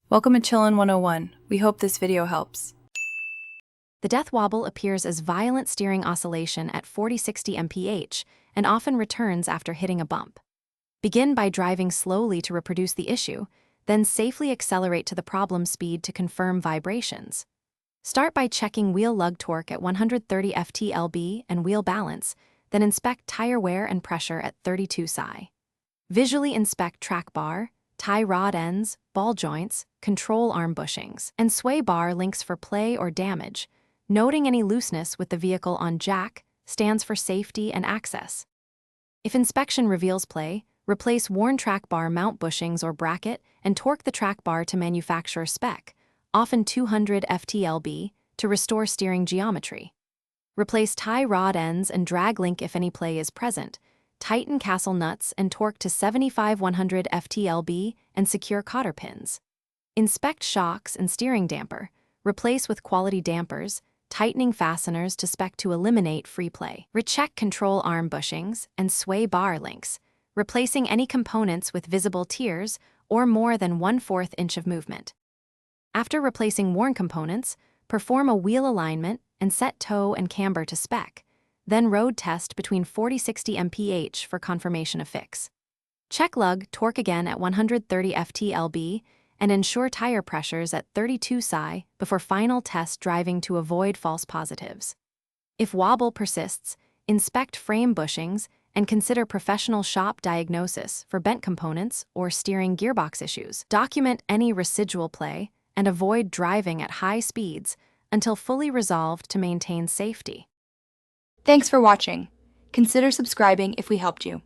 Welcome to Chillin' 101. We hope this video helps. The death wobble appears as violent steering oscillation at 40-60 mph and often returns after hitting a bump. Begin by driving slowly to reproduce the issue, then safely accelerate to the problem speed to confirm vibrations. Start by checking wheel lug torque at 130 ft-lb and wheel balance, then inspect tire wear and pressure at 32 psi. Visually inspect track bar, tie rod ends, ball joints, control arm bushings, and sway bar links for play or damage, noting any looseness with the vehicle on jack, stands for safety and access. If inspection reveals play, replace worn track bar mount bushings or bracket and torque the track bar to manufacturer spec, often 200 ft-lb, to restore steering geometry. Replace tie rod ends and drag link if any play is present. Tighten castle nuts and torque to 75-100 ft-lb and secure cotter pins. Inspect shocks and steering damper. Replace with quality dampers, tightening fasteners to spec to eliminate free play. Recheck control arm bushings and sway bar links, replacing any components with visible tears or more than 1/4 inch of movement. After replacing worn components, perform a wheel alignment and set toe and camber to spec. Then road test between 40-60 mph for confirmation of fix. Check lug torque again at 130 ft-lb and ensure tire pressures at 32 psi before final test driving to avoid false positives. If wobble persists, inspect frame bushings and consider professional shop diagnosis for bent components or steering gearbox issues. Document any residual play and avoid driving at high speeds until fully resolved to maintain safety. Thanks for watching. Consider subscribing if we helped you.